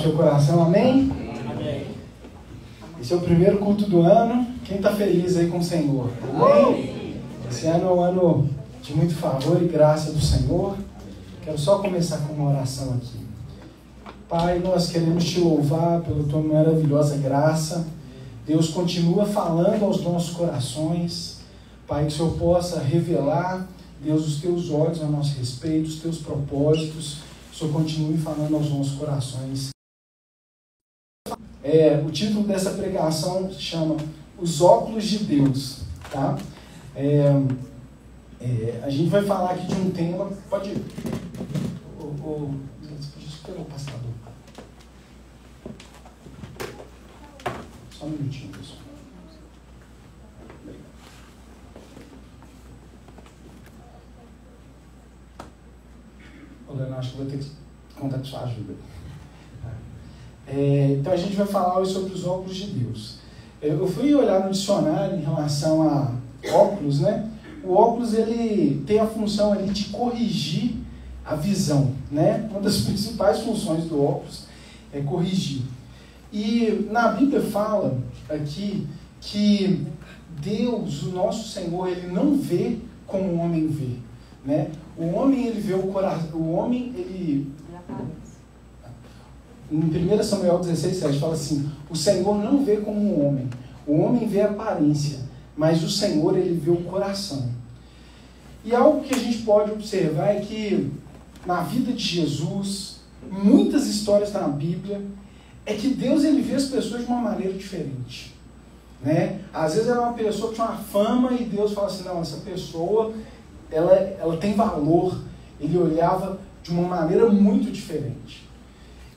seu coração, amém? Amém. Esse é o primeiro culto do ano. Quem está feliz aí com o Senhor? Amém? Esse ano é um ano de muito favor e graça do Senhor. Quero só começar com uma oração aqui. Pai, nós queremos te louvar pela tua maravilhosa graça. Deus continua falando aos nossos corações. Pai, que o Senhor possa revelar, Deus, os teus olhos a nosso respeito, os teus propósitos. Que o Senhor continue falando aos nossos corações. O título dessa pregação se chama Os Óculos de Deus, tá? A gente vai falar aqui de um tema. Pode ir. Deixa eu pegar o passador. Só um minutinho, pessoal. Ô, Leonardo, acho que vou ter que contar com sua ajuda. Então a gente vai falar hoje sobre os óculos de Deus. Eu fui olhar no dicionário em relação a óculos, né? O óculos, ele tem a função ali de corrigir a visão, né? Uma das principais funções do óculos é corrigir. E na Bíblia fala aqui que Deus, o nosso Senhor, ele não vê como o homem vê, né? O homem, ele vê o coração, o homem, ele... Em 1 Samuel 16:7 fala assim: o Senhor não vê como o homem vê a aparência, mas o Senhor, ele vê o coração. E algo que a gente pode observar é que na vida de Jesus, muitas histórias na Bíblia, é que Deus, ele vê as pessoas de uma maneira diferente, né? Às vezes era uma pessoa que tinha uma fama e Deus fala assim: não, essa pessoa, ela tem valor. Ele olhava de uma maneira muito diferente.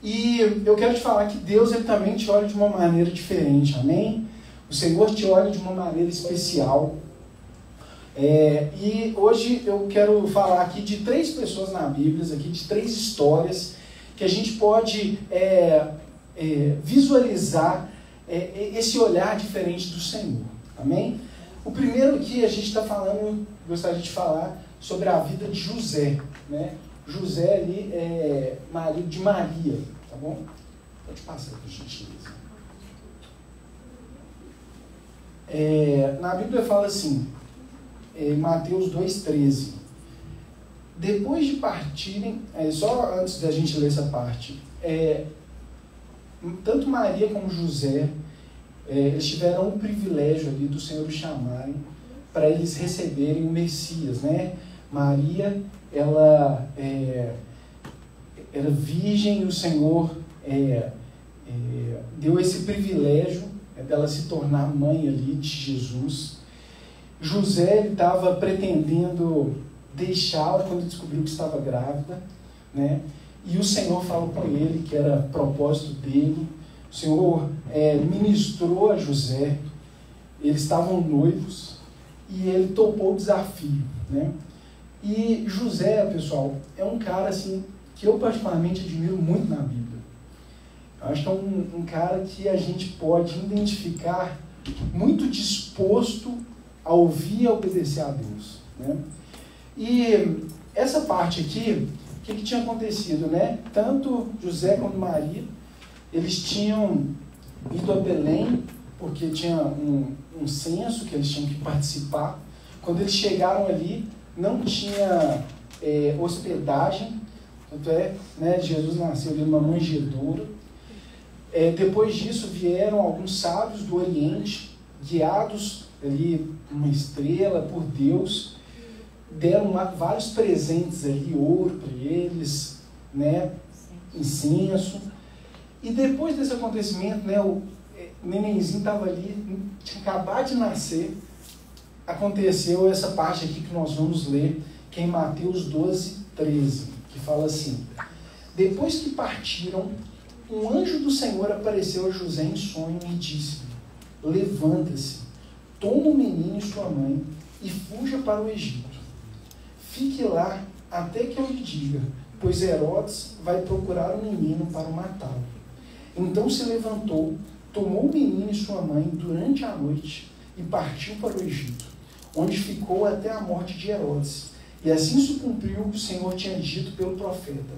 E eu quero te falar que Deus, ele também te olha de uma maneira diferente, amém? O Senhor te olha de uma maneira especial. E hoje eu quero falar aqui de 3 pessoas na Bíblia, aqui, de 3 histórias que a gente pode visualizar esse olhar diferente do Senhor, amém? O primeiro aqui a gente está falando, gostaria de falar sobre a vida de José, né? José ali é marido de Maria, tá bom? Pode passar, por gentileza. Na Bíblia fala assim, em Mateus 2,13: depois de partirem, só antes da gente ler essa parte, tanto Maria como José, eles tiveram o privilégio ali do Senhor os chamarem para eles receberem o Messias, né? Maria, ela era virgem e o Senhor deu esse privilégio dela se tornar mãe ali de Jesus. José estava pretendendo deixá-la quando descobriu que estava grávida, né? E o Senhor falou com ele que era propósito dele. O Senhor ministrou a José. Eles estavam noivos e ele topou o desafio, né? E José, pessoal, é um cara assim que eu particularmente admiro muito na Bíblia. Eu acho que é um cara que a gente pode identificar muito disposto a ouvir e a obedecer a Deus, né? E essa parte aqui, o que tinha acontecido, né? Tanto José quanto Maria, eles tinham ido a Belém, porque tinha um censo que eles tinham que participar. Quando eles chegaram ali, não tinha hospedagem, tanto né, Jesus nasceu ali numa manjedoura. Depois disso vieram alguns sábios do Oriente, guiados ali uma estrela por Deus, deram vários presentes ali, ouro para eles, né, incenso. E depois desse acontecimento, né, o nenenzinho estava ali, tinha acabado de nascer. Aconteceu essa parte aqui que nós vamos ler, que é em Mateus 12:13, que fala assim: depois que partiram, um anjo do Senhor apareceu a José em sonho e disse-lhe: levanta-se, toma o menino e sua mãe e fuja para o Egito. Fique lá até que eu lhe diga, pois Herodes vai procurar o menino para o matá-lo. Então se levantou, tomou o menino e sua mãe durante a noite e partiu para o Egito, onde ficou até a morte de Herodes. E assim se cumpriu o que o Senhor tinha dito pelo profeta: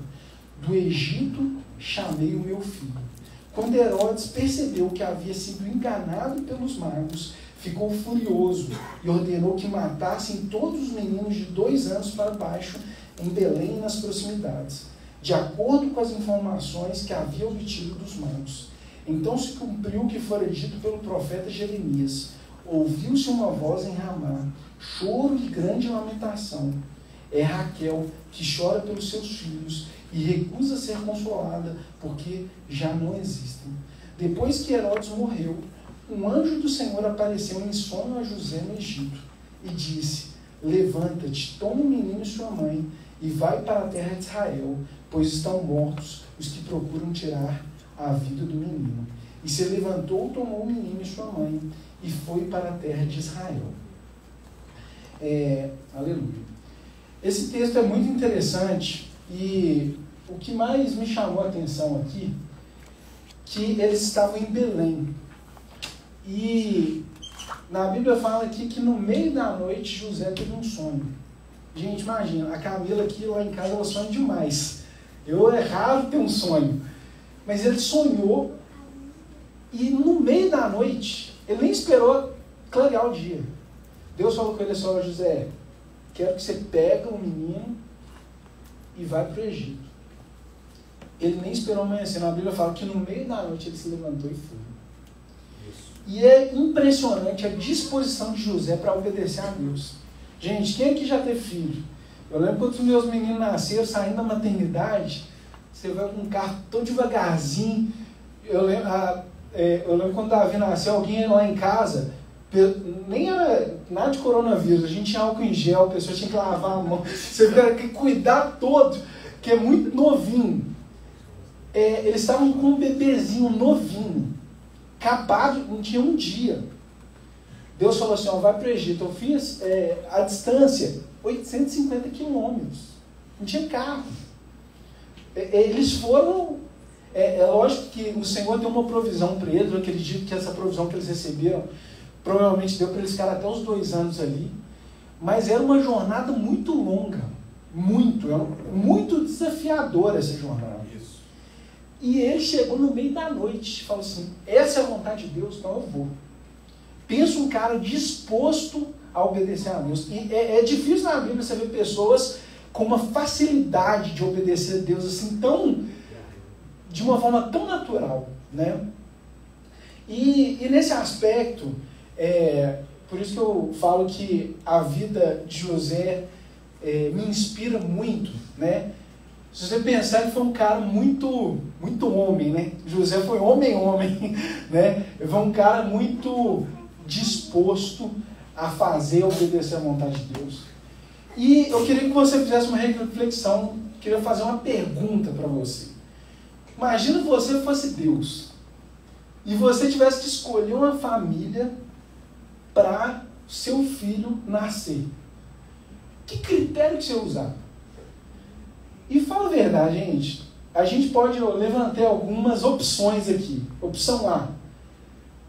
Do Egito chamei o meu filho. Quando Herodes percebeu que havia sido enganado pelos magos, ficou furioso e ordenou que matassem todos os meninos de 2 anos para baixo em Belém e nas proximidades, de acordo com as informações que havia obtido dos magos. Então se cumpriu o que fora dito pelo profeta Jeremias. Ouviu-se uma voz em Ramá, choro e grande lamentação. É Raquel que chora pelos seus filhos e recusa ser consolada, porque já não existem. Depois que Herodes morreu, um anjo do Senhor apareceu em sonho a José no Egito e disse: levanta-te, toma o menino e sua mãe e vai para a terra de Israel, pois estão mortos os que procuram tirar a vida do menino. E se levantou, tomou o menino e sua mãe e foi para a terra de Israel. Aleluia. Esse texto é muito interessante e o que mais me chamou a atenção aqui, que eles estavam em Belém. E na Bíblia fala aqui que no meio da noite José teve um sonho. Gente, imagina, a Camila aqui lá em casa, ela sonha demais. É raro ter um sonho. Mas ele sonhou e no meio da noite, ele nem esperou clarear o dia. Deus falou com ele assim: José, quero que você pegue o menino e vai para o Egito. Ele nem esperou amanhecer. Na Bíblia fala que no meio da noite ele se levantou e foi. E é impressionante a disposição de José para obedecer a Deus. Gente, quem aqui já teve filho? Eu lembro quando os meus meninos nasceram, saindo da maternidade, você vai com um carro todo devagarzinho. Eu lembro quando o Davi nasceu, alguém ia lá em casa, nem era nada de coronavírus, a gente tinha álcool em gel, a pessoa tinha que lavar a mão, você tinha que cuidar todo, que é muito novinho. Eles estavam com um bebezinho novinho, acabado, não tinha um dia. Deus falou assim: vai para o Egito. Eu fiz a distância, 850 quilômetros, não tinha carro. Eles foram, lógico que o Senhor deu uma provisão para eles. Eu acredito que essa provisão que eles receberam, provavelmente deu para eles ficar até os 2 anos ali, mas era uma jornada muito longa, muito desafiadora essa jornada. Isso. E ele chegou no meio da noite e falou assim: essa é a vontade de Deus, então eu vou. Pensa um cara disposto a obedecer a Deus. E é difícil na Bíblia você ver pessoas com uma facilidade de obedecer a Deus assim, de uma forma tão natural, né? E nesse aspecto, por isso que eu falo que a vida de José me inspira muito, né? Se você pensar, ele foi um cara muito homem, né? José foi homem, né? Ele foi um cara muito disposto a fazer, obedecer a vontade de Deus. E eu queria que você fizesse uma reflexão, queria fazer uma pergunta para você. Imagina que você fosse Deus e você tivesse que escolher uma família para seu filho nascer. Que critério que você usar? E fala a verdade, gente. A gente pode levantar algumas opções aqui. Opção A: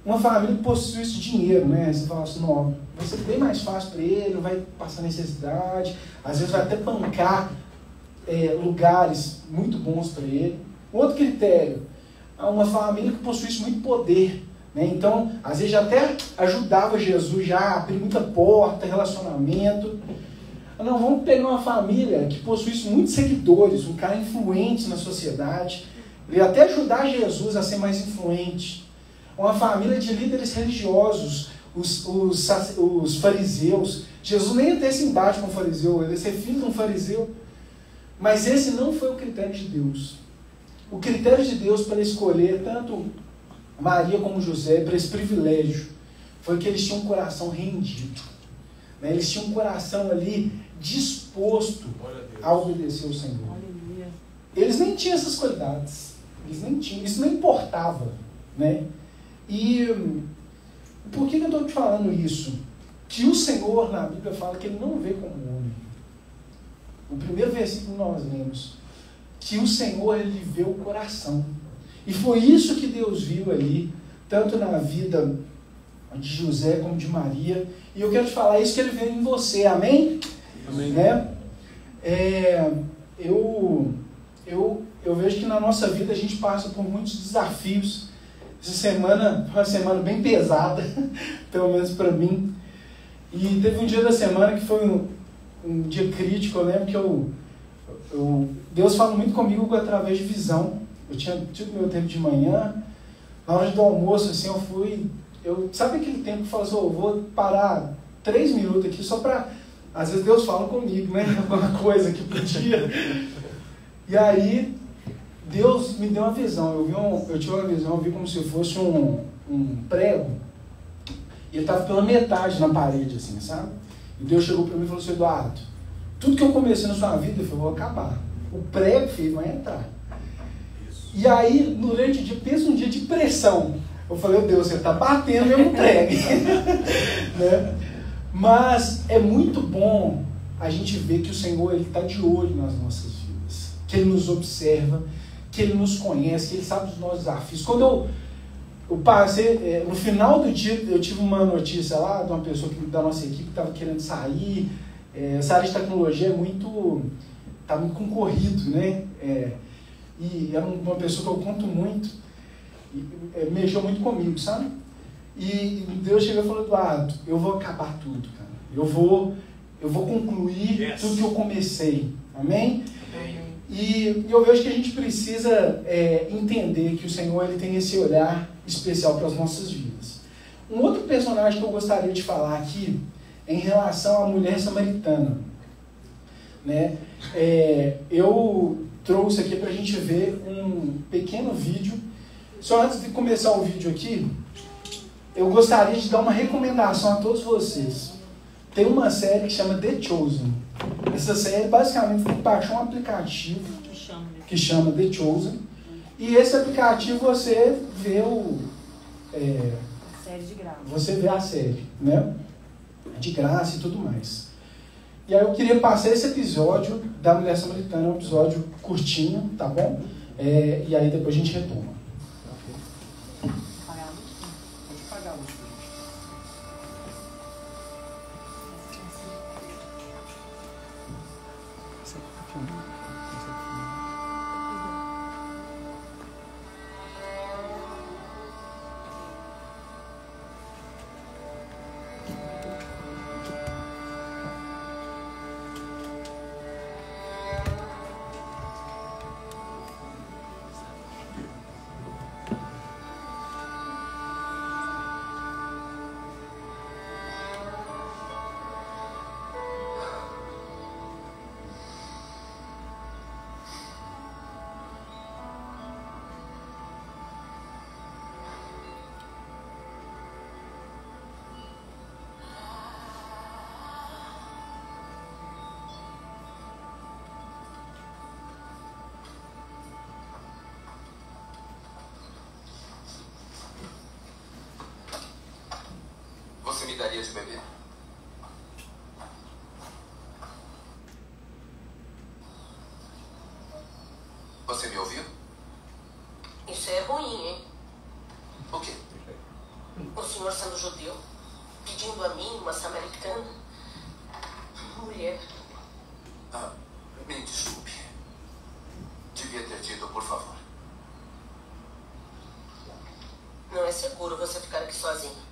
uma família que possuísse dinheiro, né? Você fala assim: não, vai ser bem mais fácil para ele, não vai passar necessidade, às vezes vai até bancar lugares muito bons para ele. Outro critério: uma família que possuísse muito poder, né? Então, às vezes já até ajudava Jesus já a abrir muita porta, relacionamento. Não, vamos pegar uma família que possuísse muitos seguidores, um cara influente na sociedade, e até ajudar Jesus a ser mais influente. Uma família de líderes religiosos, os fariseus. Jesus nem ia ter esse embate com o fariseu, ele ia ser filho de um fariseu. Mas esse não foi o critério de Deus. O critério de Deus para escolher tanto Maria como José, para esse privilégio, foi que eles tinham um coração rendido, né? Eles tinham um coração ali disposto a obedecer ao Senhor. Aleluia. Eles nem tinham essas qualidades, eles nem tinham, isso não importava, né? E por que eu estou te falando isso? Que o Senhor na Bíblia fala que ele não vê como homem. O primeiro versículo nós lemos que o Senhor, ele vê o coração. E foi isso que Deus viu ali, tanto na vida de José como de Maria. E eu quero te falar isso que ele vê em você, amém? Amém. Né? Eu eu vejo que na nossa vida a gente passa por muitos desafios. Essa semana foi uma semana bem pesada, pelo menos para mim. E teve um dia da semana que foi um dia crítico. Eu lembro que Deus fala muito comigo através de visão. Eu tinha tido meu tempo de manhã, na hora do almoço, assim, sabe aquele tempo que fala assim, eu vou parar 3 minutos aqui só para... Às vezes Deus fala comigo, né? Alguma coisa que podia. E aí, Deus me deu uma visão. Eu tive uma visão, eu vi como se fosse um prego. E ele estava pela metade na parede, assim, sabe? E Deus chegou para mim e falou assim, Eduardo, tudo que eu comecei na sua vida, eu vou acabar. O prego, filho, vai entrar. E aí, durante o dia, pensa um dia de pressão. Eu falei, meu Deus, você está batendo mesmo prego. Né? Mas é muito bom a gente ver que o Senhor está de olho nas nossas vidas. Que Ele nos observa, que Ele nos conhece, que Ele sabe dos nossos desafios. Quando eu passei, no final do dia, eu tive uma notícia lá de uma pessoa da nossa equipe que estava querendo sair. Essa área de tecnologia está muito concorrido, né? E era uma pessoa que eu conto muito, e mexeu muito comigo, sabe? E Deus chegou e falou, Eduardo, eu vou acabar tudo, cara. Eu vou concluir tudo que eu comecei. Amém? Amém. E eu vejo que a gente precisa entender que o Senhor ele tem esse olhar especial para as nossas vidas. Um outro personagem que eu gostaria de falar aqui é em relação à mulher samaritana. Né? Eu trouxe aqui para a gente ver um pequeno vídeo. Só antes de começar o vídeo aqui, eu gostaria de dar uma recomendação a todos vocês. Tem uma série que chama The Chosen. Essa série, basicamente, você baixar um aplicativo que chama The Chosen. E esse aplicativo você vê série de graça. Você vê a série, né? De graça e tudo mais. E aí eu queria passar esse episódio da Mulher Samaritana, um episódio curtinho, tá bom? E aí depois a gente retoma. Pode pagar a luz pra gente. Você tá filmando? Você me daria de beber? Você me ouviu? Isso é ruim, hein? O quê? O senhor sendo judeu, pedindo a mim, uma samaritana, mulher. Me desculpe. Devia ter dito, por favor. Não é seguro você ficar aqui sozinho.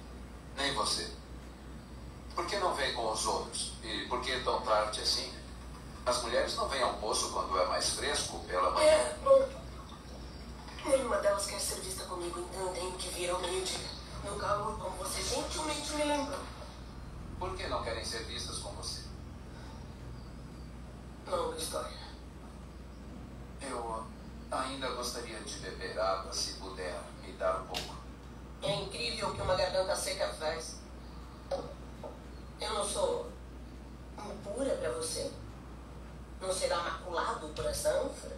Nem você. Por que não vem com os outros? E por que tão tarde assim? As mulheres não vêm ao poço quando é mais fresco, pela manhã. Bom, nenhuma delas quer ser vista comigo, então eu tenho que vir ao meio-dia. No calor, como você gentilmente me lembrou. Por que não querem ser vistas com você? Longa história. Eu ainda gostaria de beber água, se puder me dar um pouco. É incrível o que uma garganta seca faz. Eu não sou impura para você? Não será maculado por essa ânfora?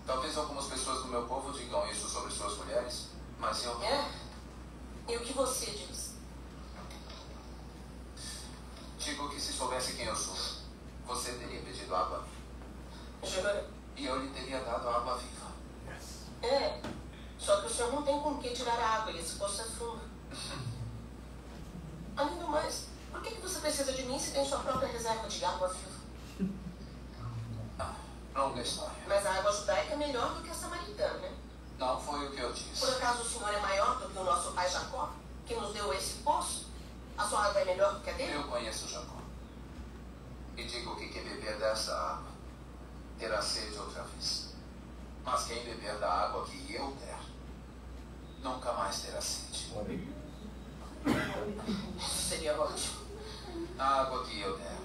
Talvez algumas pessoas do meu povo digam isso sobre suas mulheres, mas eu... E o que você diz? Digo que se soubesse quem eu sou, você teria pedido água. Jura? E eu lhe teria dado água viva. Só que o senhor não tem com que tirar a água e esse poço é fundo. Além do mais, por que você precisa de mim se tem sua própria reserva de água viva? Longa história. Mas a água judaica é melhor do que a samaritana, né? Não foi o que eu disse. Por acaso o senhor é maior do que o nosso pai Jacó, que nos deu esse poço? A sua água é melhor do que a dele? Eu conheço Jacó. E digo que quem beber dessa água terá sede outra vez. Mas quem beber da água que eu der, nunca mais terá sede. Isso seria ótimo. A água que eu der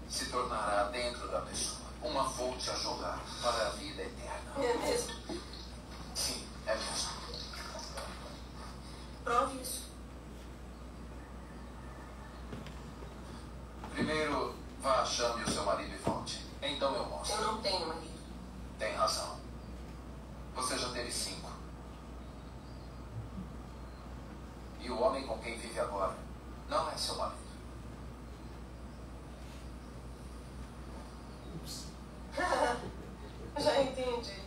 se tornará dentro da pessoa uma fonte a jorrar para a vida eterna. É mesmo? Sim, é mesmo. Prove isso. Primeiro, vá, chame o seu marido e volte. Então eu mostro. Eu não tenho marido. Tem razão. Você já teve 5. E o homem com quem vive agora não é seu marido. Já entendi.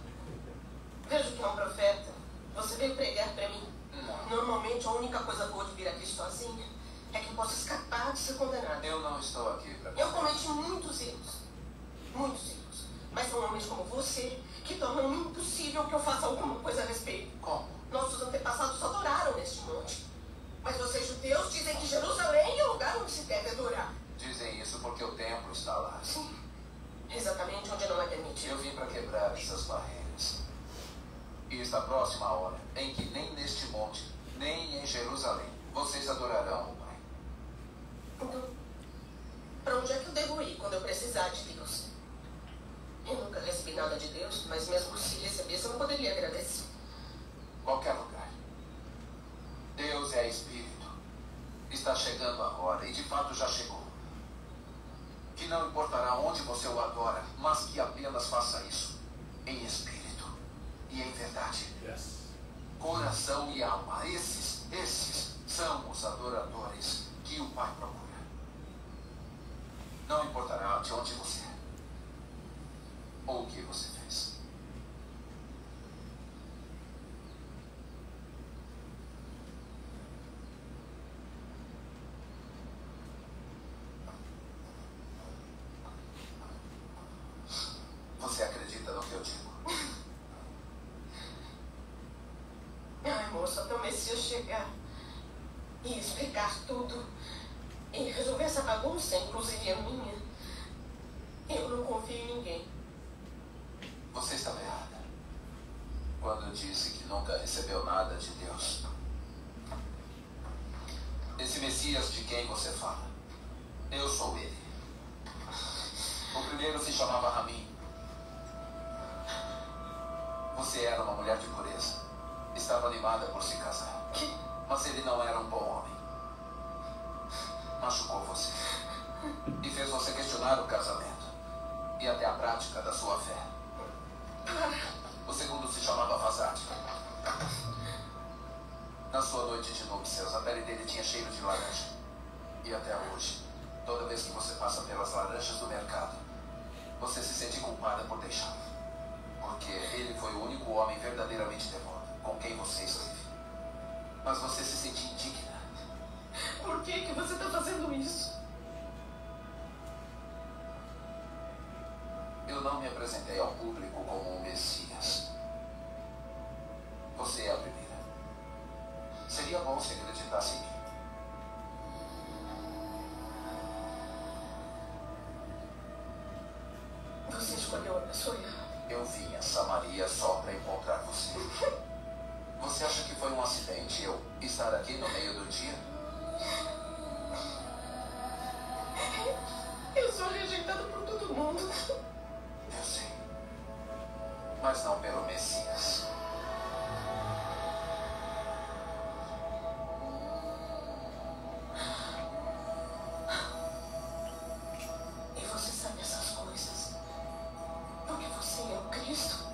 Vejo que é um profeta. Você veio pregar para mim. Não. Normalmente a única coisa boa de vir aqui sozinha é que eu posso escapar de ser condenada. Eu não estou aqui para... Eu cometi muitos erros. Muitos erros. Mas são homens como você que tornam impossível que eu faça alguma coisa a respeito. Como? Nossos antepassados adoraram neste monte. Mas vocês judeus dizem que Jerusalém é o lugar onde se deve adorar. Dizem isso porque o templo está lá. Sim. Exatamente onde não é permitido. Eu vim para quebrar essas barreiras. E está próxima a hora em que nem neste monte, nem em Jerusalém, vocês adorarão o Pai. Então, para onde é que eu devo ir quando eu precisar de Deus? Eu nunca recebi nada de Deus, mas mesmo se recebesse, eu não poderia agradecer. Qualquer lugar. Deus é Espírito. Está chegando agora, e de fato já chegou. Que não importará onde você o adora, mas que apenas faça isso em espírito e em verdade. Yes. Coração e alma, esses são os adoradores que o Pai procura. Não importará de onde você é ou o que você fez. Você acredita no que eu digo? Ai, moço, até o Messias chegar e explicar tudo e resolver essa bagunça, inclusive a minha, eu não confio em ninguém. Você estava errada quando disse que nunca recebeu nada de Deus. Esse Messias de quem você fala, eu sou ele. O primeiro se chamava Ramim. Você era uma mulher de pureza. Estava animada por se casar. Mas ele não era um bom homem. Machucou você. E fez você questionar o casamento. E até a prática da sua fé. O segundo se chamava Vazat. Na sua noite de núpcias, a pele dele tinha cheiro de laranja. E até hoje, toda vez que você passa pelas laranjas do mercado, você se sente culpada por deixá-lo. Porque ele foi o único homem verdadeiramente devoto com quem você esteve. Mas você se sente indigna. Por que você está fazendo isso? Eu não me apresentei ao público como um Messias. Você é a primeira. Seria bom se acreditasse em mim. Você escolheu a pessoa errada. Eu vim a Samaria só para encontrar você. Você acha que foi um acidente eu estar aqui no meio do dia? Eu sou rejeitada por todo mundo. Eu sei. Mas não pelo Messias. E você sabe essas coisas porque você é o Cristo.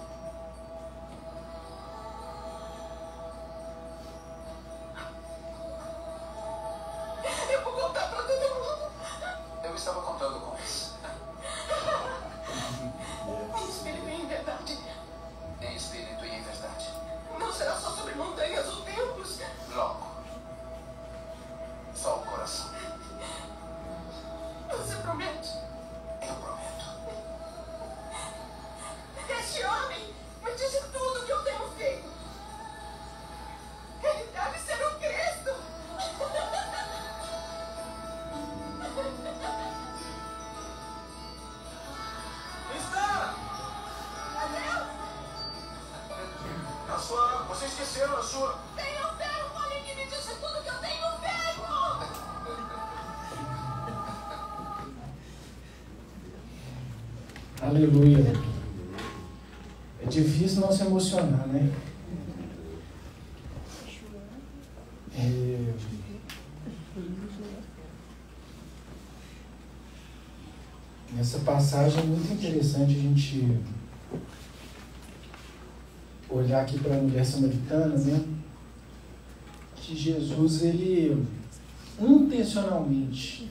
Eu vou contar pra todo mundo. Eu estava contando com isso. Em espírito e em verdade. Em espírito e em verdade. Você esqueceu a sua... Tenho ferro, olha que me disse tudo que eu tenho ferro! Aleluia. É difícil não se emocionar, né? Essa passagem é muito interessante a gente olhar aqui para a mulher samaritana, né? Que Jesus, ele intencionalmente,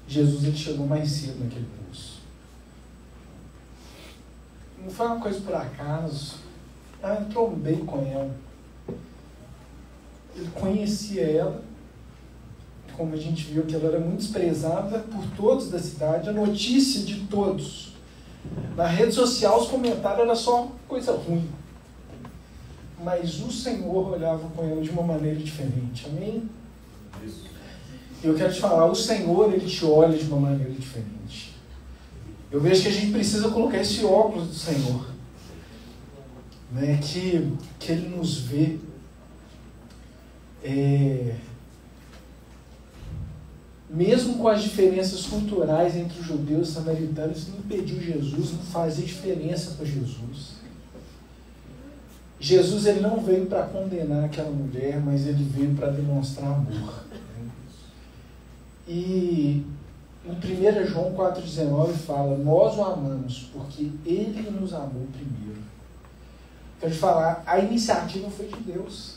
ele chegou mais cedo naquele poço. Não foi uma coisa por acaso. Ela entrou bem com ela. Ele conhecia ela, como a gente viu que ela era muito desprezada por todos da cidade, a notícia de todos. Na rede social os comentários eram só coisa ruim. Mas o Senhor olhava com ela de uma maneira diferente. Amém? Eu quero te falar, o Senhor, Ele te olha de uma maneira diferente. Eu vejo que a gente precisa colocar esse óculos do Senhor, né? Que Ele nos vê. Mesmo com as diferenças culturais entre os judeus e os samaritanos, isso não impediu Jesus, não fazia diferença para Jesus. Jesus, ele não veio para condenar aquela mulher, mas ele veio para demonstrar amor. E em 1 João 4,19 fala: nós o amamos porque ele nos amou primeiro. Quero te falar, a iniciativa foi de Deus.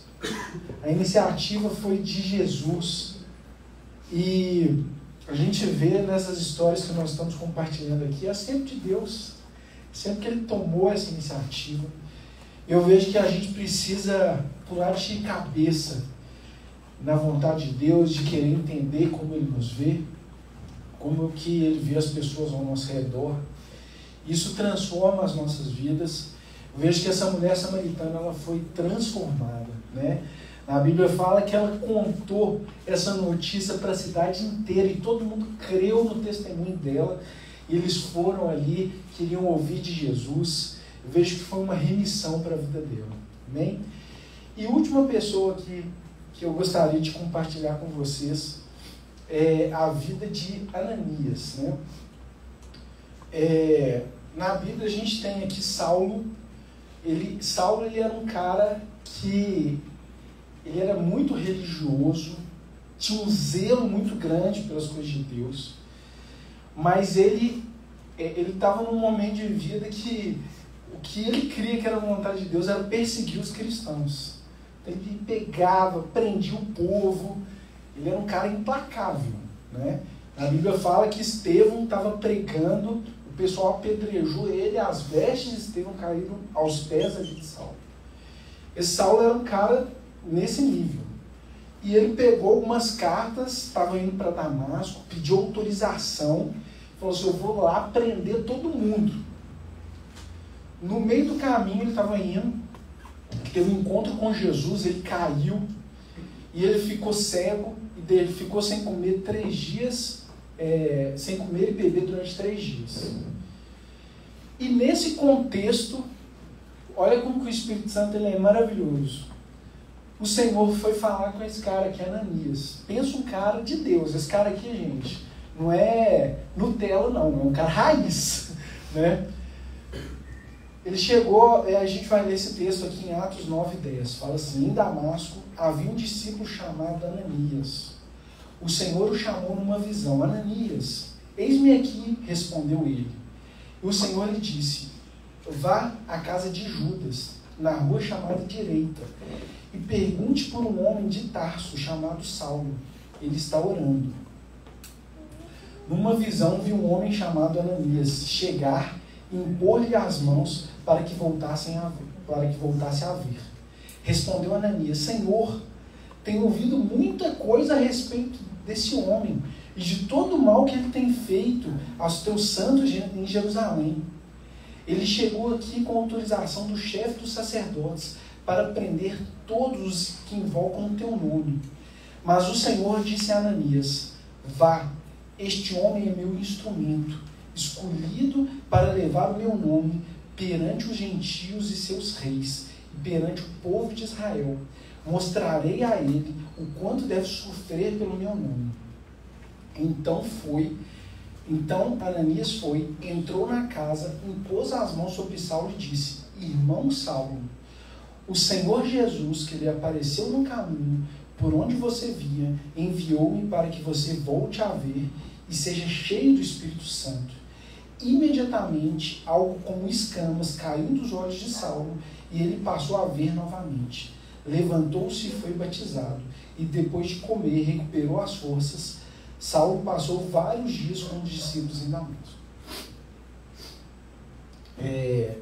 A iniciativa foi de Jesus. E a gente vê nessas histórias que nós estamos compartilhando aqui, é sempre de Deus. Sempre que Ele tomou essa iniciativa. Eu vejo que a gente precisa pular de cabeça na vontade de Deus, de querer entender como Ele nos vê, como que Ele vê as pessoas ao nosso redor. Isso transforma as nossas vidas. Eu vejo que essa mulher samaritana, ela foi transformada, né? A Bíblia fala que ela contou essa notícia para a cidade inteira e todo mundo creu no testemunho dela. E eles foram ali, queriam ouvir de Jesus. Eu vejo que foi uma remissão para a vida dela. Amém? E a última pessoa que eu gostaria de compartilhar com vocês é a vida de Ananias, né? Na Bíblia a gente tem aqui Saulo. Saulo ele era um cara que ele era muito religioso, tinha um zelo muito grande pelas coisas de Deus, mas ele estava num momento de vida que o que ele cria que era a vontade de Deus era perseguir os cristãos. Então, ele pegava, prendia o povo, ele era um cara implacável, né? A Bíblia fala que Estevão estava pregando, o pessoal apedrejou ele, as vestes de Estevão caíram aos pés ali de Saulo. Esse Saulo era um cara nesse nível. E ele pegou algumas cartas, estava indo para Damasco, pediu autorização, falou assim: eu vou lá prender todo mundo. No meio do caminho ele estava indo, teve um encontro com Jesus, ele caiu, e ele ficou cego, e ele ficou sem comer 3 dias, sem comer e beber durante 3 dias. E nesse contexto, olha como que o Espírito Santo ele é maravilhoso. O Senhor foi falar com esse cara aqui, Ananias. Pensa um cara de Deus. Esse cara aqui, gente, não é Nutella, não. É um cara raiz, né? Ele chegou, a gente vai ler esse texto aqui em Atos 9:10. Fala assim: em Damasco havia um discípulo chamado Ananias. O Senhor o chamou numa visão: Ananias, eis-me aqui, respondeu ele. E o Senhor lhe disse: vá à casa de Judas, na rua chamada Direita, e pergunte por um homem de Tarso chamado Saulo. Ele está orando. Numa visão viu um homem chamado Ananias chegar e impor-lhe as mãos para que voltasse a ver. Respondeu Ananias: Senhor, tenho ouvido muita coisa a respeito desse homem e de todo o mal que ele tem feito aos teus santos em Jerusalém. Ele chegou aqui com autorização do chefe dos sacerdotes para prender todos os que invocam o teu nome. Mas o Senhor disse a Ananias: vá, este homem é meu instrumento, escolhido para levar o meu nome perante os gentios e seus reis, e perante o povo de Israel. Mostrarei a ele o quanto deve sofrer pelo meu nome. Então Ananias foi, entrou na casa, impôs as mãos sobre Saulo e disse: Irmão Saulo, o Senhor Jesus, que lhe apareceu no caminho, por onde você via, enviou-me para que você volte a ver e seja cheio do Espírito Santo. Imediatamente, algo como escamas caiu dos olhos de Saulo e ele passou a ver novamente. Levantou-se e foi batizado, e depois de comer, recuperou as forças. Saulo passou vários dias com os discípulos em Damasco.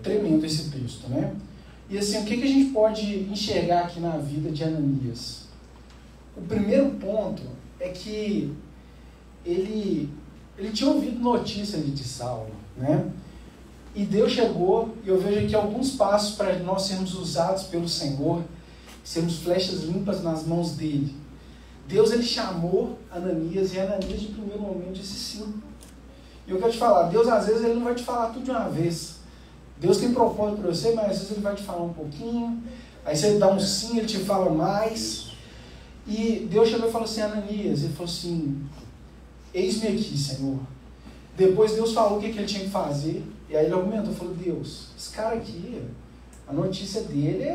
Tremendo esse texto, né? E assim, o que a gente pode enxergar aqui na vida de Ananias? O primeiro ponto é que ele tinha ouvido notícia ali de Saulo, né? E Deus chegou, e eu vejo aqui alguns passos para nós sermos usados pelo Senhor, sermos flechas limpas nas mãos dele. Deus, ele chamou Ananias, e Ananias, de primeiro momento, disse sim. E eu quero te falar, Deus, às vezes, ele não vai te falar tudo de uma vez. Deus tem propósito para você, mas às vezes ele vai te falar um pouquinho, aí você dá um sim, ele te fala mais. E Deus chegou e falou assim: Ananias, ele falou assim: eis-me aqui, Senhor. Depois Deus falou o que ele tinha que fazer, e aí ele argumentou, falou: Deus, esse cara aqui, a notícia dele,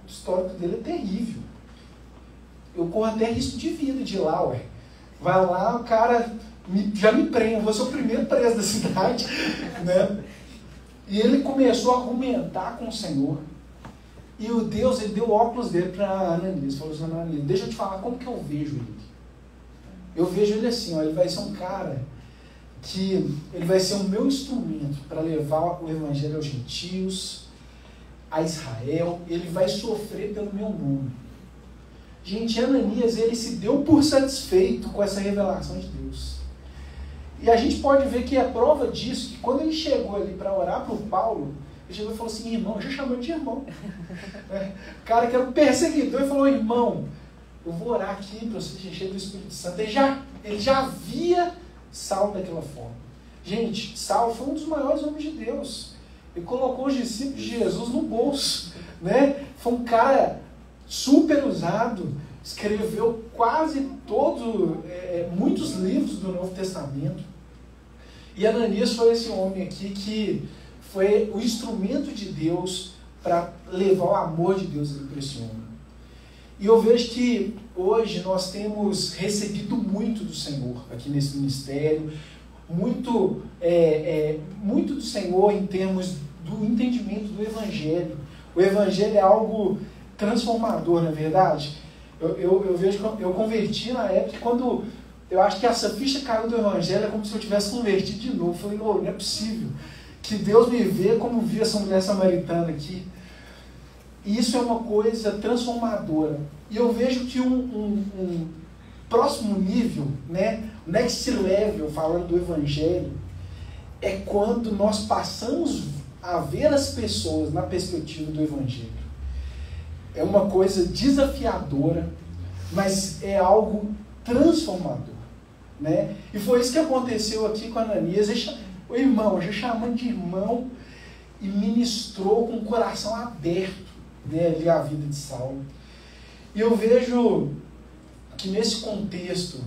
o histórico dele é terrível. Eu corro até risco de vida de ir lá, ué. Vai lá, o cara já me prende, eu vou ser o primeiro preso da cidade, né? E ele começou a argumentar com o Senhor. E o Deus, ele deu o óculos dele para Ananias. Falou assim: Ananias, deixa eu te falar como que eu vejo ele. Eu vejo ele assim, ó, ele vai ser um cara que ele vai ser o meu instrumento para levar o evangelho aos gentios, a Israel. Ele vai sofrer pelo meu nome. Gente, Ananias, ele se deu por satisfeito com essa revelação de Deus. E a gente pode ver que é prova disso, que quando ele chegou ali para orar para o Paulo, ele chegou e falou assim: irmão, já chamou de irmão. O cara que era um perseguidor, ele falou: irmão, eu vou orar aqui para você ser cheio do Espírito Santo. Ele já via Saulo daquela forma. Gente, Saulo foi um dos maiores homens de Deus. Ele colocou os discípulos de Jesus no bolso, né? Foi um cara super usado, escreveu quase muitos livros do Novo Testamento. E Ananias foi esse homem aqui que foi o instrumento de Deus para levar o amor de Deus para esse homem. E eu vejo que hoje nós temos recebido muito do Senhor aqui nesse ministério, muito do Senhor em termos do entendimento do Evangelho. O Evangelho é algo transformador, não é verdade? Eu vejo que eu converti na época, quando eu acho que essa ficha caiu do Evangelho, é como se eu tivesse convertido de novo. Eu falei: não é possível que Deus me vê como via essa mulher samaritana aqui. E isso é uma coisa transformadora. E eu vejo que um próximo nível, né, next level, falando do Evangelho, é quando nós passamos a ver as pessoas na perspectiva do Evangelho. É uma coisa desafiadora, mas é algo transformador, né? E foi isso que aconteceu aqui com Ananias. O irmão, já chamando de irmão, e ministrou com o coração aberto, né, ali a vida de Saulo. E eu vejo que nesse contexto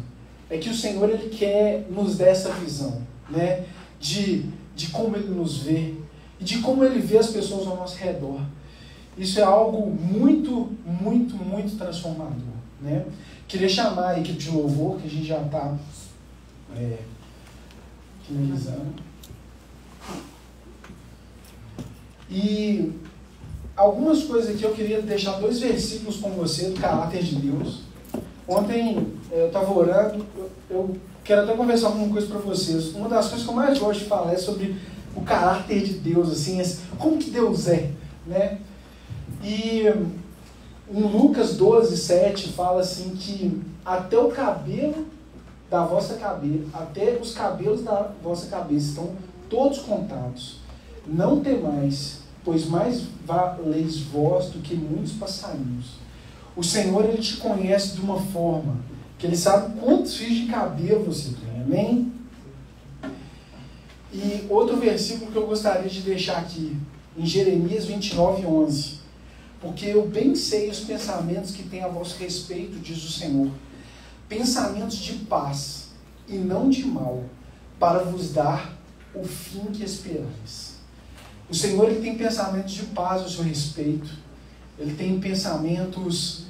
é que o Senhor, ele quer nos dar essa visão, né, de como ele nos vê e de como ele vê as pessoas ao nosso redor. Isso é algo muito, muito, muito transformador, né? Queria chamar a equipe de louvor, que a gente já está finalizando. E algumas coisas aqui eu queria deixar 2 versículos com você do caráter de Deus. Ontem eu estava orando, eu quero até conversar uma coisa para vocês. Uma das coisas que eu mais gosto de falar é sobre o caráter de Deus, assim, como que Deus é, né? E em Lucas 12:7 fala assim que até o cabelo da vossa cabeça, até os cabelos da vossa cabeça estão todos contados. Não temais, pois mais valeis vós do que muitos passarinhos. O Senhor, ele te conhece de uma forma que ele sabe quantos fios de cabelo você tem, amém? E outro versículo que eu gostaria de deixar aqui, em Jeremias 29:11. porque eu bem sei os pensamentos que tenho a vosso respeito, diz o Senhor, pensamentos de paz e não de mal, para vos dar o fim que esperais. O Senhor, ele tem pensamentos de paz ao seu respeito, ele tem pensamentos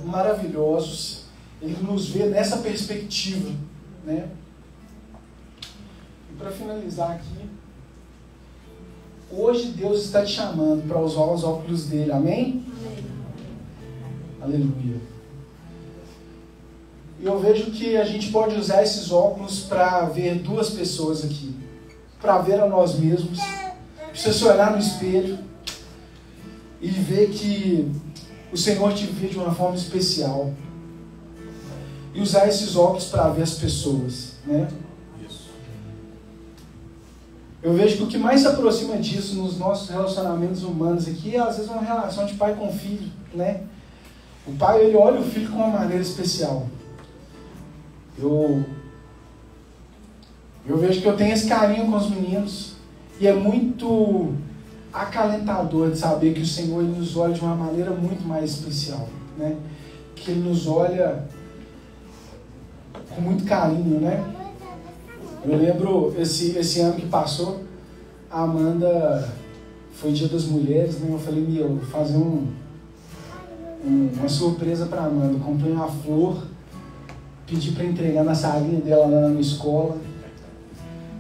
maravilhosos, ele nos vê nessa perspectiva, né? E para finalizar aqui, hoje Deus está te chamando para usar os óculos dele, amém? Amém. Aleluia. E eu vejo que a gente pode usar esses óculos para ver duas pessoas aqui, para ver a nós mesmos, para você se olhar no espelho e ver que o Senhor te vê de uma forma especial, e usar esses óculos para ver as pessoas, né? Eu vejo que o que mais se aproxima disso nos nossos relacionamentos humanos aqui é, às vezes, uma relação de pai com filho, né? O pai, ele olha o filho com uma maneira especial. Eu vejo que eu tenho esse carinho com os meninos, e é muito acalentador de saber que o Senhor, ele nos olha de uma maneira muito mais especial, né? Que ele nos olha com muito carinho, né? Eu lembro, esse ano que passou, a Amanda, foi Dia das Mulheres, né? Eu falei, vou fazer uma surpresa para a Amanda. Eu comprei uma flor, pedi para entregar na salinha dela lá na escola.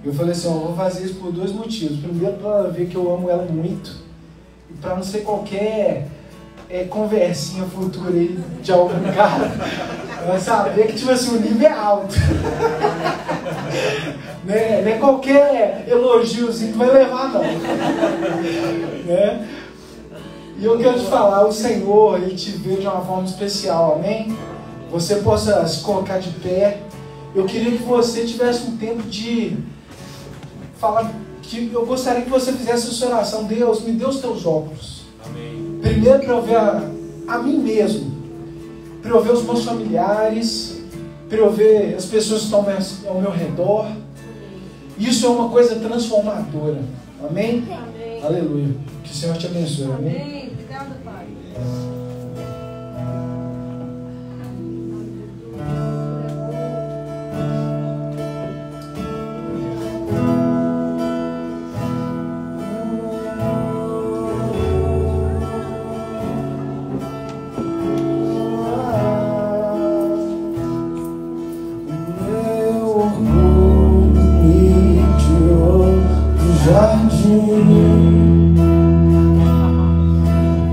Eu falei assim, eu vou fazer isso por dois motivos. Primeiro, para ela ver que eu amo ela muito, e para não ser qualquer conversinha futura aí de algum cara, ela saber que, tipo assim, o nível é alto. Né? Não é qualquer elogiozinho que vai levar, não. Né? E eu quero te falar, o Senhor, ele te vê de uma forma especial, amém? Você possa se colocar de pé. Eu queria que você tivesse um tempo de falar, que eu gostaria que você fizesse essa oração. Deus, me dê os teus óculos. Amém. Primeiro para eu ver a mim mesmo, para eu ver os meus familiares, para eu ver as pessoas que estão ao meu redor. Isso é uma coisa transformadora. Amém? Amém. Aleluia. Que o Senhor te abençoe. Amém? Amém. Obrigada, Pai.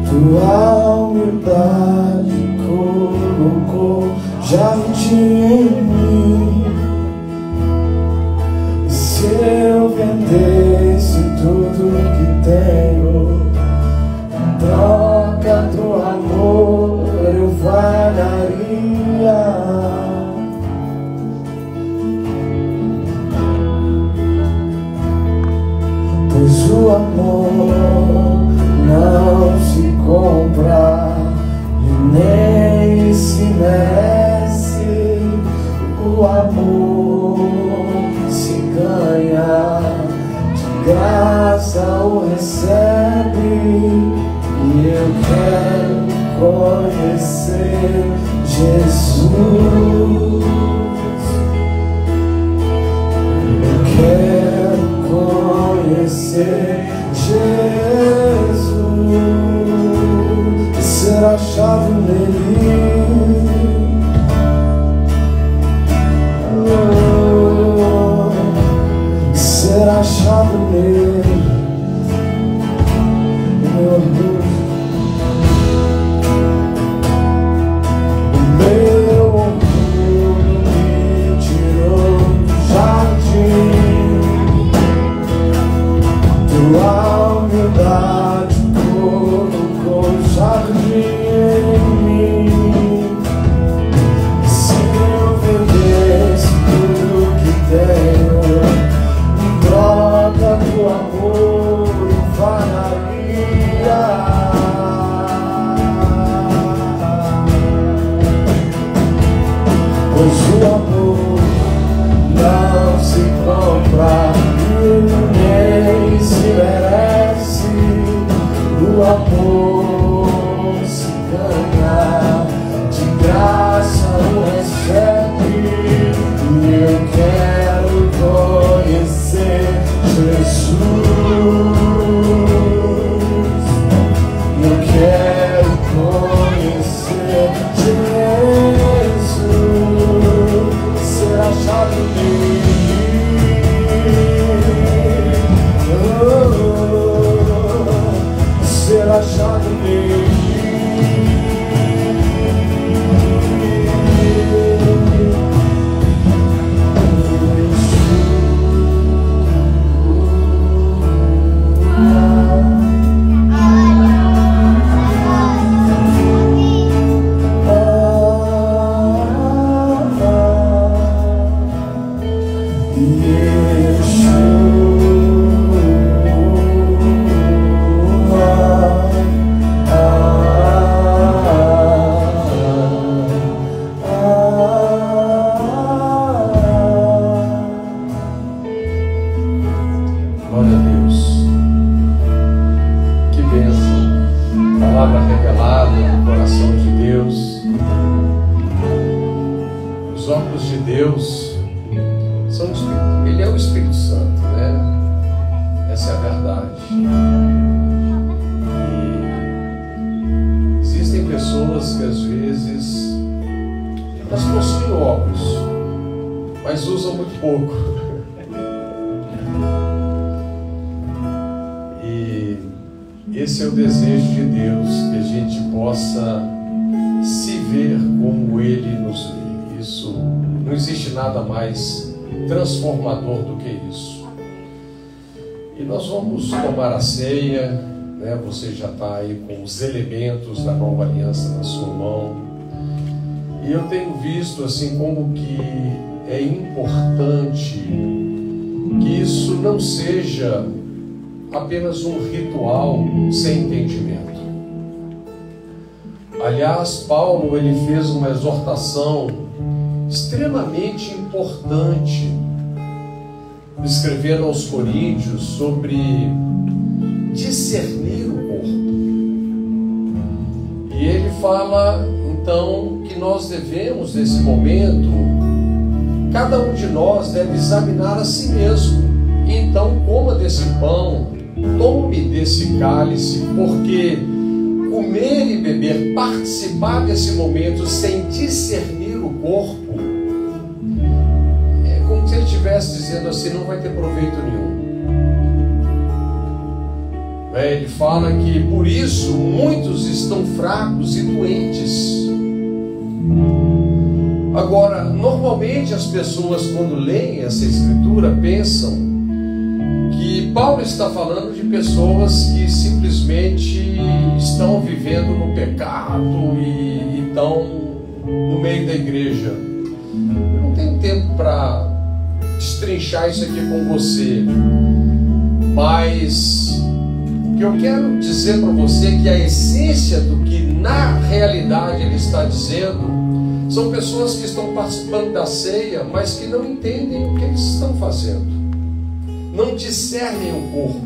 Tua humildade colocou jardim em mim. Se eu vendesse tudo que tenho, em troca do amor eu vagaria. Pois o amor não se compra e nem se merece. O amor se ganha, de graça o recebe. E eu quero conhecer Jesus. Eu quero conhecer Jesus e ser achado nele. E ser achado nele. Meu orgulho, o meu orgulho me tirou do jardim. Tua humildade colocou jardim em mim. Se eu vendesse tudo que tenho, em troca do amor eu vagaria. Pois o amor não se compra e nem se merece. O amor revelada no coração de Deus. Os óculos de Deus são o Espírito. Ele é o Espírito Santo, né? Essa é a verdade. E existem pessoas que às vezes elas possuem óculos, mas usam muito pouco. E esse é o desejo de Deus, que a gente possa se ver como Ele nos vê. Isso, não existe nada mais transformador do que isso. E nós vamos tomar a ceia, né? Você já está aí com os elementos da nova aliança na sua mão. E eu tenho visto assim como que é importante que isso não seja apenas um ritual sem entendimento. Aliás, Paulo ele fez uma exortação extremamente importante, escrevendo aos Coríntios sobre discernir o corpo. E ele fala então que nós devemos, nesse momento, cada um de nós deve examinar a si mesmo. E então coma desse pão, tome desse cálice, porque comer e beber, participar desse momento sem discernir o corpo, é como se ele estivesse dizendo assim, não vai ter proveito nenhum. Ele fala que por isso muitos estão fracos e doentes. Agora, normalmente as pessoas quando leem essa escritura pensam que Paulo está falando de pessoas que simplesmente estão vivendo no pecado e estão no meio da igreja. Eu não tenho tempo para destrinchar isso aqui com você, mas o que eu quero dizer para você é que a essência do que na realidade ele está dizendo são pessoas que estão participando da ceia, mas que não entendem o que eles estão fazendo, não discernem o corpo,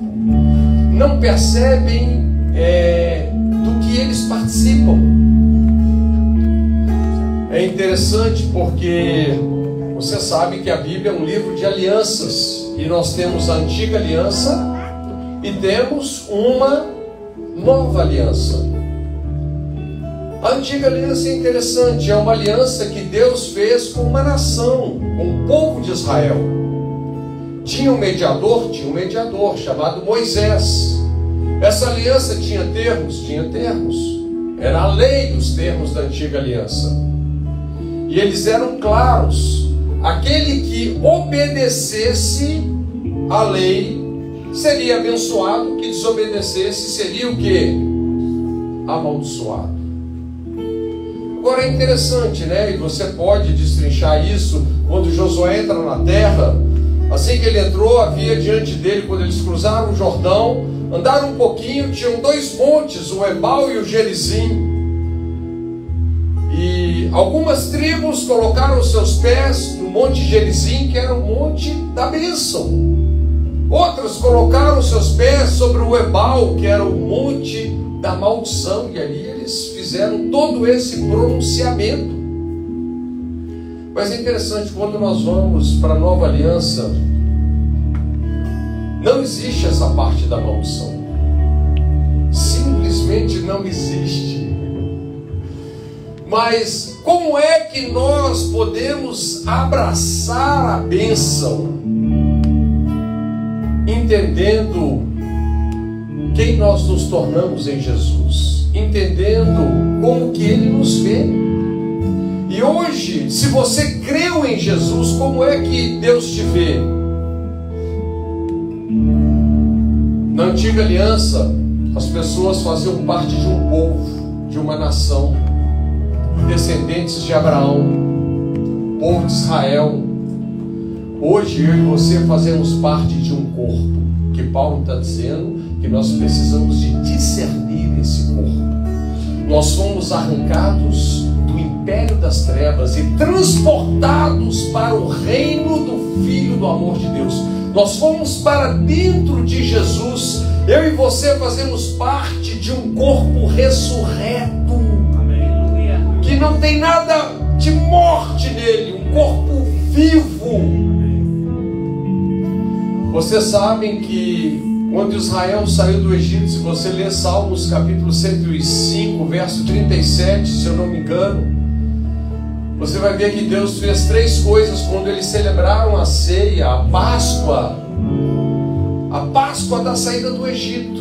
não percebem do que eles participam. É interessante porque você sabe que a Bíblia é um livro de alianças, e nós temos a antiga aliança e temos uma nova aliança. A antiga aliança é interessante, é uma aliança que Deus fez com uma nação, com o povo de Israel. Tinha um mediador chamado Moisés. Essa aliança tinha termos. Era a lei dos termos da antiga aliança. E eles eram claros. Aquele que obedecesse a lei seria abençoado, que desobedecesse seria o quê? Amaldiçoado. Agora é interessante, né? E você pode destrinchar isso quando Josué entra na terra. Assim que ele entrou, havia diante dele, quando eles cruzaram o Jordão, andaram um pouquinho, tinham dois montes, o Ebal e o Gerizim. E algumas tribos colocaram os seus pés no monte Gerizim, que era o monte da bênção. Outras colocaram os seus pés sobre o Ebal, que era o monte da maldição. E ali eles fizeram todo esse pronunciamento. Mas é interessante, quando nós vamos para a nova aliança, não existe essa parte da maldição. Simplesmente não existe. Mas como é que nós podemos abraçar a bênção, entendendo quem nós nos tornamos em Jesus, entendendo como que Ele nos vê? E hoje, se você creu em Jesus, como é que Deus te vê? Na antiga aliança, as pessoas faziam parte de um povo, de uma nação, descendentes de Abraão, povo de Israel. Hoje eu e você fazemos parte de um corpo, que Paulo está dizendo que nós precisamos de discernir esse corpo. Nós fomos arrancados do império das trevas e transportados para o reino do Filho do amor de Deus. Nós fomos para dentro de Jesus. Eu e você fazemos parte de um corpo ressurreto, que não tem nada de morte nele, um corpo vivo. Vocês sabem que quando Israel saiu do Egito, se você ler Salmos capítulo 105, verso 37, se eu não me engano, você vai ver que Deus fez 3 coisas quando eles celebraram a ceia, a Páscoa da saída do Egito.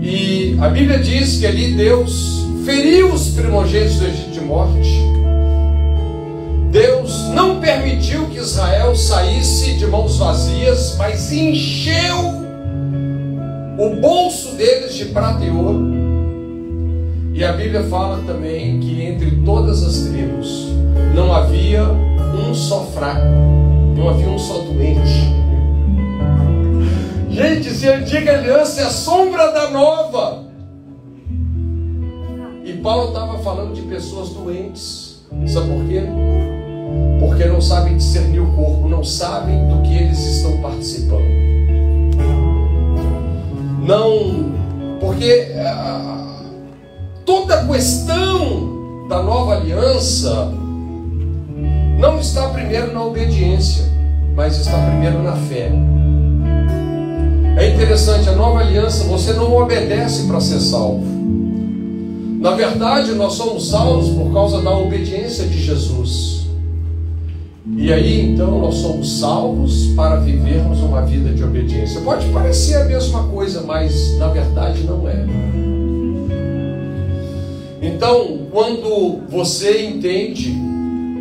E a Bíblia diz que ali Deus feriu os primogênitos do Egito de morte. Deus não permitiu que Israel saísse de mãos vazias, mas encheu o bolso deles de prata e ouro. E a Bíblia fala também que entre todas as tribos não havia um só fraco, não havia um só doente. Gente, se a antiga aliança é a sombra da nova. E Paulo estava falando de pessoas doentes. Sabe por quê? Porque não sabem discernir o corpo, não sabem do que eles estão participando. Não, porque toda a questão da nova aliança não está primeiro na obediência, mas está primeiro na fé. É interessante, a nova aliança, você não obedece para ser salvo. Na verdade, nós somos salvos por causa da obediência de Jesus. E aí, então, nós somos salvos para vivermos uma vida de obediência. Pode parecer a mesma coisa, mas na verdade não é. Então, quando você entende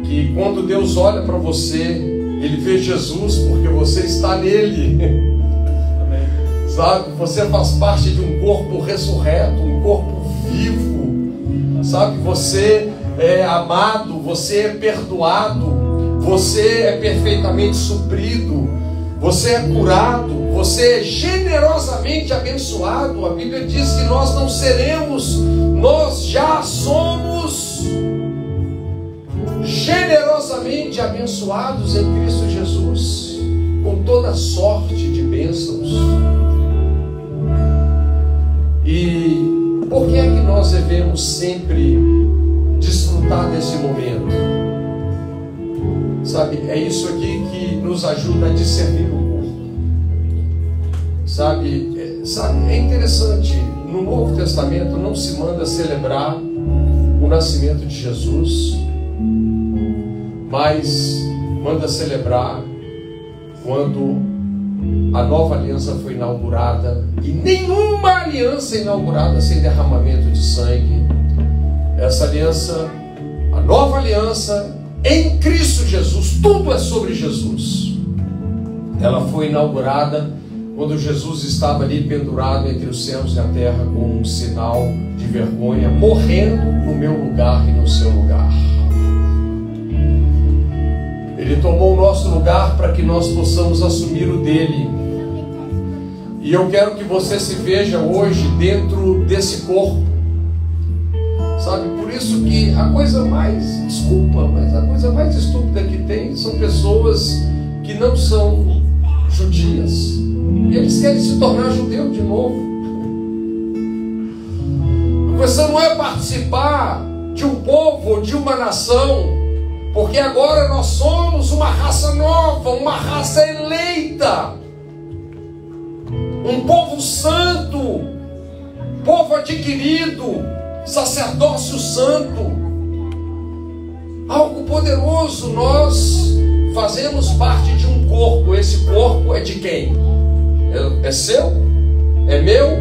que quando Deus olha para você, Ele vê Jesus porque você está nele. Sabe? Você faz parte de um corpo ressurreto, um corpo vivo. Sabe? Você é amado, você é perdoado, você é perfeitamente suprido, você é curado, você é generosamente abençoado. A Bíblia diz que nós não seremos, nós já somos generosamente abençoados em Cristo Jesus, com toda sorte de bênçãos. E por que é que nós devemos sempre desfrutar desse momento? Sabe, é isso aqui que nos ajuda a discernir o corpo. Sabe, é interessante, no Novo Testamento não se manda celebrar o nascimento de Jesus, mas manda celebrar quando a nova aliança foi inaugurada, e nenhuma aliança é inaugurada sem derramamento de sangue. Essa aliança, a nova aliança em Cristo Jesus, tudo é sobre Jesus. Ela foi inaugurada quando Jesus estava ali pendurado entre os céus e a terra com um sinal de vergonha, morrendo no meu lugar e no seu lugar. Ele tomou o nosso lugar para que nós possamos assumir o dele. E eu quero que você se veja hoje dentro desse corpo. Sabe, por isso que a coisa mais, desculpa, mas a coisa mais estúpida que tem são pessoas que não são judias. E eles querem se tornar judeu de novo. A questão não é participar de um povo ou de uma nação, porque agora nós somos uma raça nova, uma raça eleita, um povo santo, povo adquirido, sacerdócio santo, algo poderoso. Nós fazemos parte de um corpo. Esse corpo é de quem? É seu? É meu?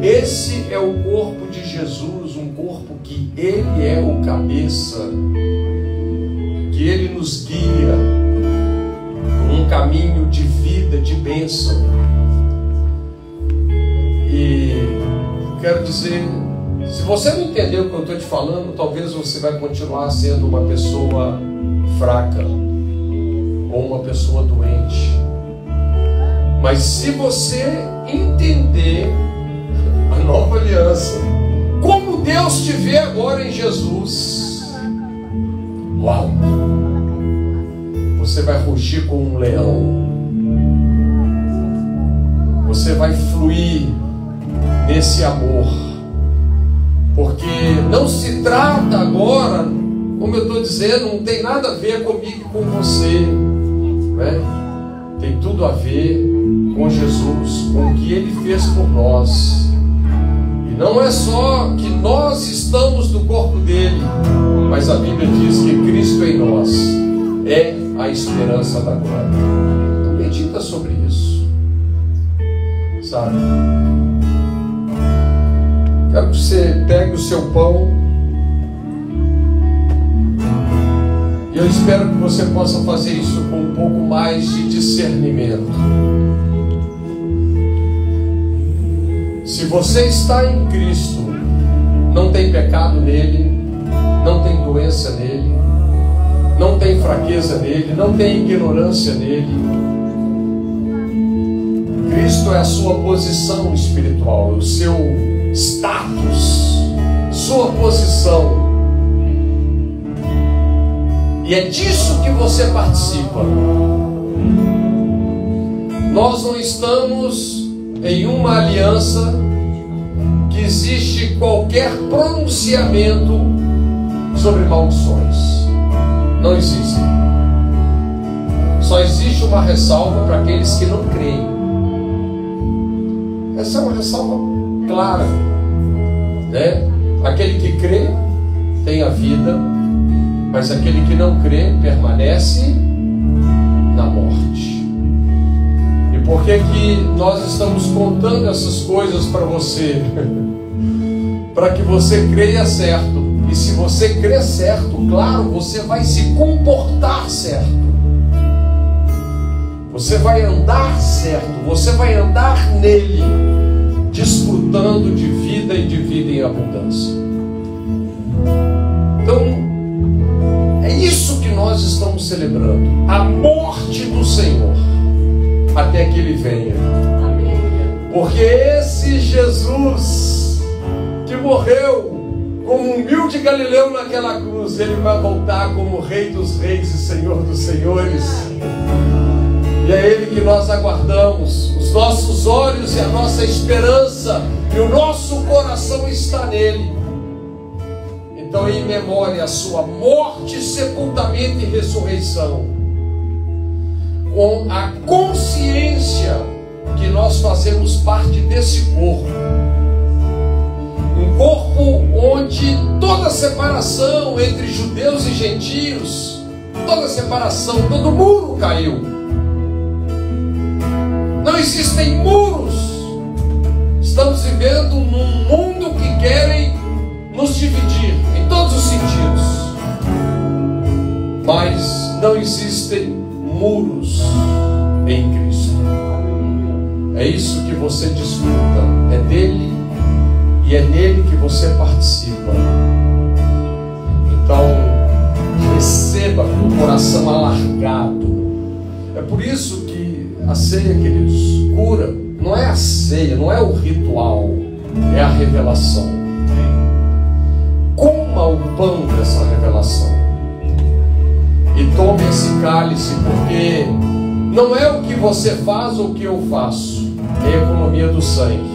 Esse é o corpo de Jesus, um corpo que Ele é o cabeça, que Ele nos guia um caminho de vida, de bênção. E quero dizer, se você não entendeu o que eu estou te falando, talvez você vai continuar sendo uma pessoa fraca ou uma pessoa doente. Mas se você entender a nova aliança, como Deus te vê agora em Jesus, uau! você vai rugir como um leão. Você vai fluir nesse amor. Porque não se trata agora, como eu estou dizendo, não tem nada a ver comigo e com você, né? Tem tudo a ver com Jesus, com o que Ele fez por nós. E não é só que nós estamos no corpo dele, mas a Bíblia diz que Cristo em nós é a esperança da glória. Então medita sobre isso, sabe? Quero que você pegue o seu pão, e eu espero que você possa fazer isso com um pouco mais de discernimento. Se você está em Cristo, não tem pecado nele, não tem doença nele, não tem fraqueza nele, não tem ignorância nele. Cristo é a sua posição espiritual, o seu status, sua posição. E é disso que você participa. Nós não estamos em uma aliança que existe qualquer pronunciamento sobre maldições. Não existe. Só existe uma ressalva para aqueles que não creem. Essa é uma ressalva clara, né? Aquele que crê tem a vida, mas aquele que não crê permanece na morte. E por que nós estamos contando essas coisas para você? Para que você creia certo. E se você crê certo, claro, você vai se comportar certo. Você vai andar certo, você vai andar nele, desfrutando de vida e de vida em abundância. Então, é isso que nós estamos celebrando, a morte do Senhor, até que Ele venha. Porque esse Jesus que morreu como um humilde galileu naquela cruz, Ele vai voltar como Rei dos Reis e Senhor dos Senhores. E é Ele que nós aguardamos. Os nossos olhos e a nossa esperança e o nosso coração está nele. Então, em memória a sua morte, sepultamento e ressurreição, com a consciência que nós fazemos parte desse corpo, um corpo onde toda separação entre judeus e gentios, toda separação, todo muro caiu. Não existem muros. Estamos vivendo num mundo que querem nos dividir em todos os sentidos, mas não existem muros em Cristo. É isso que você desfruta, é dele e é nele que você participa. Então receba com o coração alargado. É por isso que a ceia, queridos, cura. Não é a ceia, não é o ritual, é a revelação. Coma o pão dessa revelação e tome esse cálice, porque não é o que você faz ou o que eu faço, é a economia do sangue.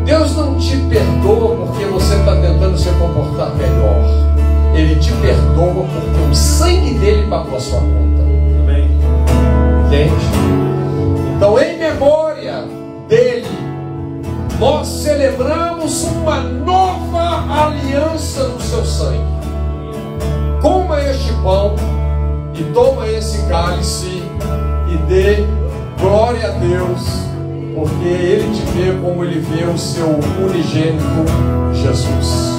Deus não te perdoa porque você está tentando se comportar melhor. Ele te perdoa porque o sangue dele pagou a sua conta. Amém. Entende? Então, em memória dele, nós celebramos uma nova aliança no seu sangue. Coma este pão e toma esse cálice e dê glória a Deus, porque Ele te vê como Ele vê o seu unigênito Jesus.